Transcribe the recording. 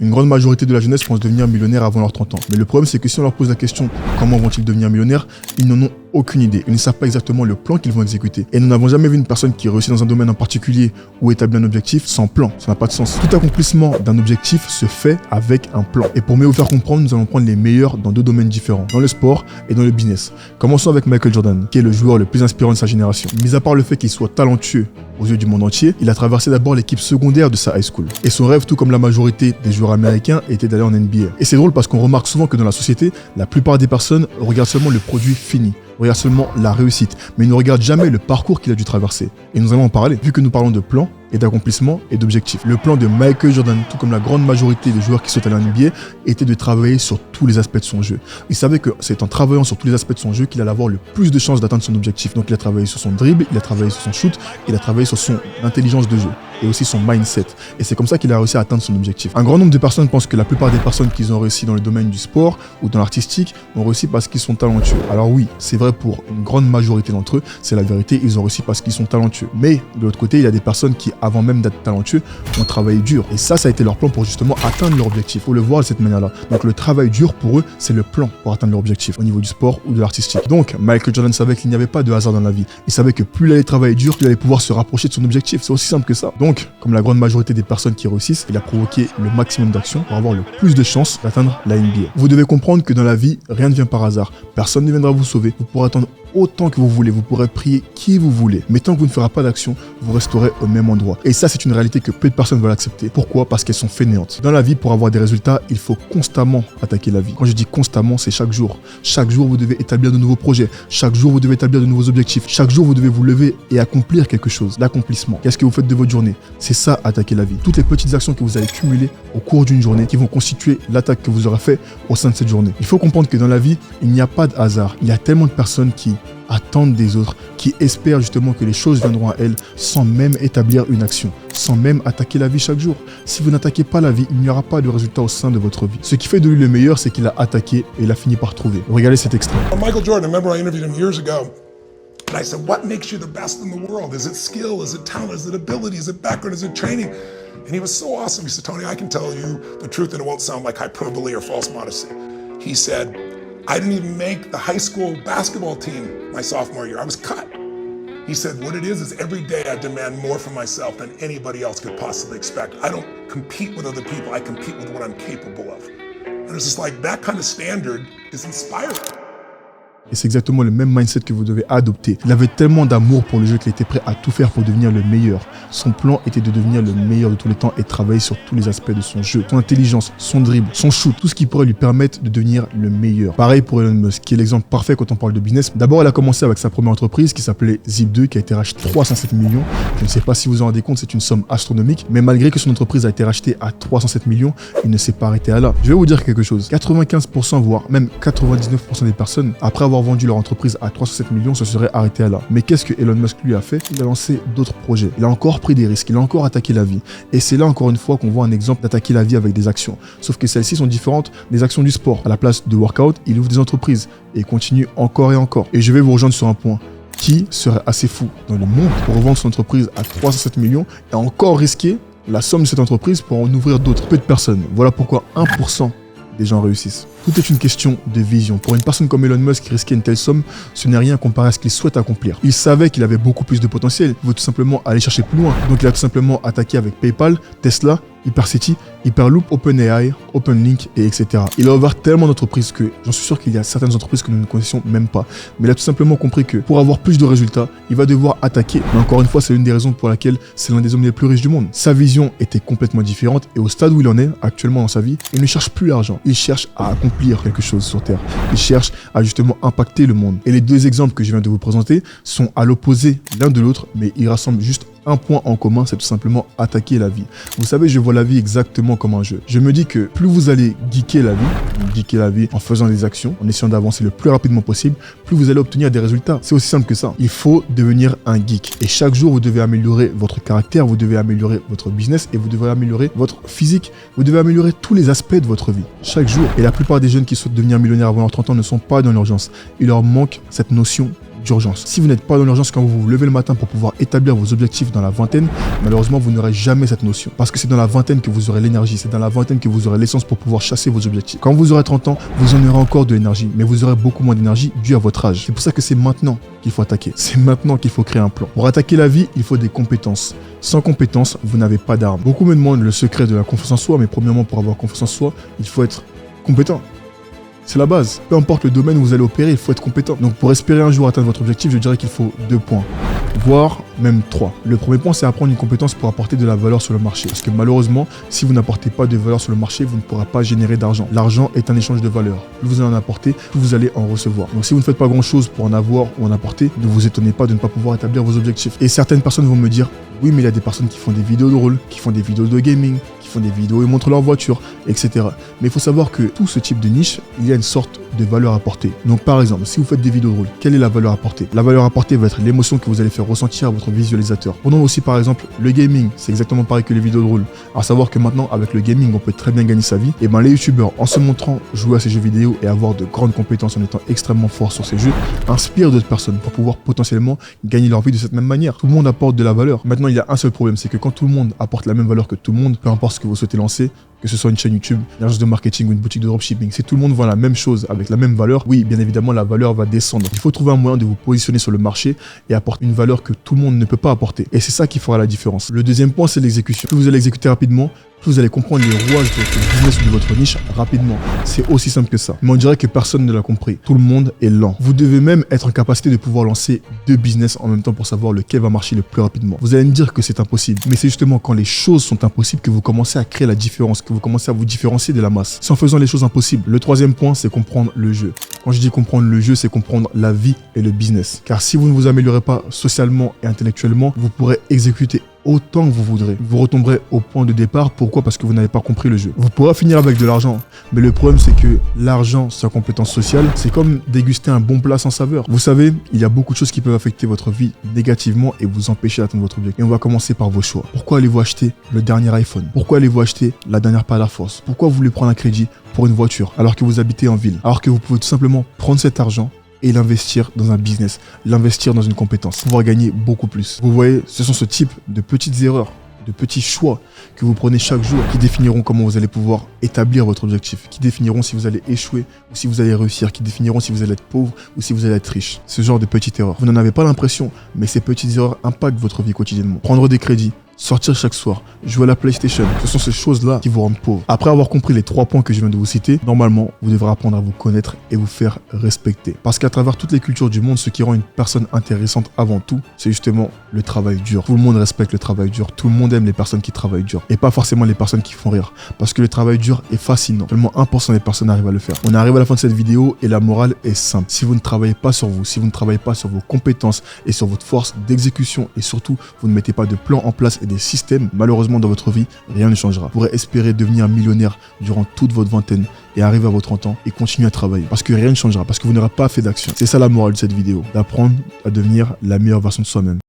Une grande majorité de la jeunesse pense devenir millionnaire avant leurs 30 ans. Mais le problème, c'est que si on leur pose la question comment vont-ils devenir millionnaires, ils n'en ont aucune idée. Ils ne savent pas exactement le plan qu'ils vont exécuter. Et nous n'avons jamais vu une personne qui réussit dans un domaine en particulier ou établit un objectif sans plan. Ça n'a pas de sens. Tout accomplissement d'un objectif se fait avec un plan. Et pour mieux vous faire comprendre, nous allons prendre les meilleurs dans deux domaines différents, dans le sport et dans le business. Commençons avec Michael Jordan, qui est le joueur le plus inspirant de sa génération. Mis à part le fait qu'il soit talentueux aux yeux du monde entier, il a traversé d'abord l'équipe secondaire de sa high school. Et son rêve, tout comme la majorité des joueurs américains, était d'aller en NBA. Et c'est drôle parce qu'on remarque souvent que dans la société, la plupart des personnes regardent seulement le produit fini, regardent seulement la réussite, mais ils ne regardent jamais le parcours qu'il a dû traverser. Et nous allons en parler, vu que nous parlons de plan et d'accomplissement et d'objectifs. Le plan de Michael Jordan, tout comme la grande majorité des joueurs qui souhaitent aller en NBA, était de travailler sur tous les aspects de son jeu. Il savait que c'est en travaillant sur tous les aspects de son jeu qu'il allait avoir le plus de chances d'atteindre son objectif. Donc il a travaillé sur son dribble, il a travaillé sur son shoot, il a travaillé sur son intelligence de jeu et aussi son mindset. Et c'est comme ça qu'il a réussi à atteindre son objectif. Un grand nombre de personnes pensent que la plupart des personnes qui ont réussi dans le domaine du sport ou dans l'artistique ont réussi parce qu'ils sont talentueux. Alors oui, c'est vrai pour une grande majorité d'entre eux, c'est la vérité, ils ont réussi parce qu'ils sont talentueux. Mais de l'autre côté, il y a des personnes qui, avant même d'être talentueux, ont travaillé dur. Et ça a été leur plan pour justement atteindre leur objectif. Il faut le voir de cette manière-là. Donc le travail dur pour eux, c'est le plan pour atteindre leur objectif au niveau du sport ou de l'artistique. Donc Michael Jordan savait qu'il n'y avait pas de hasard dans la vie. Il savait que plus il allait travailler dur, plus il allait pouvoir se rapprocher de son objectif. C'est aussi simple que ça. Donc, comme la grande majorité des personnes qui réussissent, il a provoqué le maximum d'actions pour avoir le plus de chances d'atteindre la NBA. Vous devez comprendre que dans la vie, rien ne vient par hasard. Personne ne viendra vous sauver. Vous pourrez attendre autant que vous voulez, vous pourrez prier qui vous voulez. Mais tant que vous ne ferez pas d'action, vous resterez au même endroit. Et ça, c'est une réalité que peu de personnes veulent accepter. Pourquoi? Parce qu'elles sont fainéantes. Dans la vie, pour avoir des résultats, il faut constamment attaquer la vie. Quand je dis constamment, c'est chaque jour. Chaque jour, vous devez établir de nouveaux projets. Chaque jour, vous devez établir de nouveaux objectifs. Chaque jour, vous devez vous lever et accomplir quelque chose. L'accomplissement. Qu'est-ce que vous faites de votre journée? C'est ça, attaquer la vie. Toutes les petites actions que vous allez cumuler au cours d'une journée qui vont constituer l'attaque que vous aurez fait au sein de cette journée. Il faut comprendre que dans la vie, il n'y a pas de hasard. Il y a tellement de personnes qui attendent des autres, qui espèrent justement que les choses viendront à elles sans même établir une action, sans même attaquer la vie chaque jour. Si vous n'attaquez pas la vie, il n'y aura pas de résultat au sein de votre vie. Ce qui fait de lui le meilleur, c'est qu'il a attaqué et il a fini par trouver. Regardez cet extrait. Michael Jordan, remember I interviewed him years ago. And I said, what makes you the best in the world? Is it skill? Is it talent? Is it ability? Is it background? Is it training? And he was so awesome. He said, Tony, I can tell you the truth and it won't sound like hyperbole or false modesty. He said, I didn't even make the high school basketball team my sophomore year. I was cut. He said, what it is every day I demand more from myself than anybody else could possibly expect. I don't compete with other people. I compete with what I'm capable of. And it's just like that kind of standard is inspiring. Et c'est exactement le même mindset que vous devez adopter. Il avait tellement d'amour pour le jeu qu'il était prêt à tout faire pour devenir le meilleur. Son plan était de devenir le meilleur de tous les temps et travailler sur tous les aspects de son jeu. Son intelligence, son dribble, son shoot, tout ce qui pourrait lui permettre de devenir le meilleur. Pareil pour Elon Musk, qui est l'exemple parfait quand on parle de business. D'abord, il a commencé avec sa première entreprise qui s'appelait Zip2, qui a été rachetée à 307 millions. Je ne sais pas si vous en rendez compte, c'est une somme astronomique. Mais malgré que son entreprise a été rachetée à 307 millions, il ne s'est pas arrêté à là. Je vais vous dire quelque chose. 95%, voire même 99% des personnes, après avoir vendu leur entreprise à 307 millions, se seraient arrêtés à là. Mais qu'est-ce que Elon Musk lui a fait? Il a lancé d'autres projets. Il a encore pris des risques. Il a encore attaqué la vie. Et c'est là encore une fois qu'on voit un exemple d'attaquer la vie avec des actions. Sauf que celles-ci sont différentes des actions du sport. À la place de workout, il ouvre des entreprises et il continue encore et encore. Et je vais vous rejoindre sur un point. Qui serait assez fou dans le monde pour revendre son entreprise à 307 millions et encore risquer la somme de cette entreprise pour en ouvrir d'autres? Peu de personnes. Voilà pourquoi 1% des gens réussissent. Tout est une question de vision. Pour une personne comme Elon Musk qui risquait une telle somme, ce n'est rien comparé à ce qu'il souhaite accomplir. Il savait qu'il avait beaucoup plus de potentiel. Il veut tout simplement aller chercher plus loin. Donc il a tout simplement attaqué avec PayPal, Tesla, Hypercity, Hyperloop, OpenAI, OpenLink et etc. Il a ouvert tellement d'entreprises que j'en suis sûr qu'il y a certaines entreprises que nous ne connaissions même pas. Mais il a tout simplement compris que pour avoir plus de résultats, il va devoir attaquer. Mais encore une fois, c'est l'une des raisons pour laquelle c'est l'un des hommes les plus riches du monde. Sa vision était complètement différente et au stade où il en est actuellement dans sa vie, il ne cherche plus l'argent. Il cherche à accomplir quelque chose sur Terre. Il cherche à justement impacter le monde. Et les deux exemples que je viens de vous présenter sont à l'opposé l'un de l'autre, mais ils rassemblent juste un point en commun, c'est tout simplement attaquer la vie. Vous savez, je vois la vie exactement comme un jeu. Je me dis que plus vous allez geeker la vie en faisant des actions, en essayant d'avancer le plus rapidement possible, plus vous allez obtenir des résultats. C'est aussi simple que ça. Il faut devenir un geek. Et chaque jour, vous devez améliorer votre caractère, vous devez améliorer votre business et vous devez améliorer votre physique. Vous devez améliorer tous les aspects de votre vie, chaque jour. Et la plupart des jeunes qui souhaitent devenir millionnaires avant leurs 30 ans ne sont pas dans l'urgence. Il leur manque cette notion d'urgence. Si vous n'êtes pas dans l'urgence quand vous vous levez le matin pour pouvoir établir vos objectifs dans la vingtaine, malheureusement, vous n'aurez jamais cette notion. Parce que c'est dans la vingtaine que vous aurez l'énergie, c'est dans la vingtaine que vous aurez l'essence pour pouvoir chasser vos objectifs. Quand vous aurez 30 ans, vous en aurez encore de l'énergie, mais vous aurez beaucoup moins d'énergie due à votre âge. C'est pour ça que c'est maintenant qu'il faut attaquer. C'est maintenant qu'il faut créer un plan. Pour attaquer la vie, il faut des compétences. Sans compétences, vous n'avez pas d'armes. Beaucoup me demandent le secret de la confiance en soi, mais premièrement, pour avoir confiance en soi, il faut être compétent. C'est la base. Peu importe le domaine où vous allez opérer, il faut être compétent. Donc pour espérer un jour atteindre votre objectif, je dirais qu'il faut 2 points, voire même 3. Le premier point, c'est apprendre une compétence pour apporter de la valeur sur le marché. Parce que malheureusement, si vous n'apportez pas de valeur sur le marché, vous ne pourrez pas générer d'argent. L'argent est un échange de valeur. Plus vous allez en apporter, plus vous allez en recevoir. Donc si vous ne faites pas grand-chose pour en avoir ou en apporter, ne vous étonnez pas de ne pas pouvoir établir vos objectifs. Et certaines personnes vont me dire, oui, mais il y a des personnes qui font des vidéos de rôle, qui font des vidéos de gaming, qui font des vidéos et montrent leur voiture, etc. Mais il faut savoir que tout ce type de niche, il y a une sorte de valeur apportée. Donc par exemple, si vous faites des vidéos de rôle, quelle est la valeur apportée? La valeur apportée va être l'émotion que vous allez faire ressentir à votre visualisateur. Prenons aussi par exemple le gaming, c'est exactement pareil que les vidéos de rôle. À savoir que maintenant, avec le gaming, on peut très bien gagner sa vie. Et ben les youtubeurs, en se montrant jouer à ces jeux vidéo et avoir de grandes compétences en étant extrêmement forts sur ces jeux, inspirent d'autres personnes pour pouvoir potentiellement gagner leur vie de cette même manière. Tout le monde apporte de la valeur. Maintenant, il y a un seul problème, c'est que quand tout le monde apporte la même valeur que tout le monde, peu importe ce que vous souhaitez lancer, que ce soit une chaîne YouTube, une agence de marketing ou une boutique de dropshipping, si tout le monde vend la même chose avec la même valeur, oui, bien évidemment, la valeur va descendre. Il faut trouver un moyen de vous positionner sur le marché et apporter une valeur que tout le monde ne peut pas apporter. Et c'est ça qui fera la différence. Le deuxième point, c'est l'exécution. Plus vous allez exécuter rapidement, plus vous allez comprendre les rouages de votre business ou de votre niche rapidement. C'est aussi simple que ça. Mais on dirait que personne ne l'a compris. Tout le monde est lent. Vous devez même être en capacité de pouvoir lancer 2 business en même temps pour savoir lequel va marcher le plus rapidement. Vous allez me dire que c'est impossible. Mais c'est justement quand les choses sont impossibles que vous commencez à créer la différence, que vous commencez à vous différencier de la masse. C'est en faisant les choses impossibles. Le troisième point, c'est comprendre le jeu. Quand je dis comprendre le jeu, c'est comprendre la vie et le business. Car si vous ne vous améliorez pas socialement et intellectuellement, vous pourrez exécuter autant que vous voudrez. Vous retomberez au point de départ. Pourquoi? Parce que vous n'avez pas compris le jeu. Vous pourrez finir avec de l'argent. Mais le problème, c'est que l'argent sans compétence sociale, c'est comme déguster un bon plat sans saveur. Vous savez, il y a beaucoup de choses qui peuvent affecter votre vie négativement et vous empêcher d'atteindre votre objectif. Et on va commencer par vos choix. Pourquoi allez-vous acheter le dernier iPhone? Pourquoi allez-vous acheter la dernière paire Air Force? Pourquoi vous voulez prendre un crédit pour une voiture alors que vous habitez en ville? Alors que vous pouvez tout simplement prendre cet argent et l'investir dans un business, l'investir dans une compétence, pouvoir gagner beaucoup plus. Vous voyez, ce sont ce type de petites erreurs, de petits choix que vous prenez chaque jour qui définiront comment vous allez pouvoir établir votre objectif, qui définiront si vous allez échouer ou si vous allez réussir, qui définiront si vous allez être pauvre ou si vous allez être riche. Ce genre de petites erreurs. Vous n'en avez pas l'impression, mais ces petites erreurs impactent votre vie quotidiennement. Prendre des crédits, sortir chaque soir, jouer à la PlayStation, ce sont ces choses-là qui vous rendent pauvre. Après avoir compris les 3 points que je viens de vous citer, normalement, vous devrez apprendre à vous connaître et vous faire respecter. Parce qu'à travers toutes les cultures du monde, ce qui rend une personne intéressante avant tout, c'est justement le travail dur. Tout le monde respecte le travail dur, tout le monde aime les personnes qui travaillent dur et pas forcément les personnes qui font rire. Parce que le travail dur est fascinant. Seulement 1% des personnes arrivent à le faire. On arrive à la fin de cette vidéo et la morale est simple. Si vous ne travaillez pas sur vous, si vous ne travaillez pas sur vos compétences et sur votre force d'exécution et surtout, vous ne mettez pas de plan en place et des systèmes, malheureusement dans votre vie, rien ne changera. Vous pourrez espérer devenir millionnaire durant toute votre vingtaine et arriver à vos 30 ans et continuer à travailler. Parce que rien ne changera, parce que vous n'aurez pas fait d'action. C'est ça la morale de cette vidéo, d'apprendre à devenir la meilleure version de soi-même.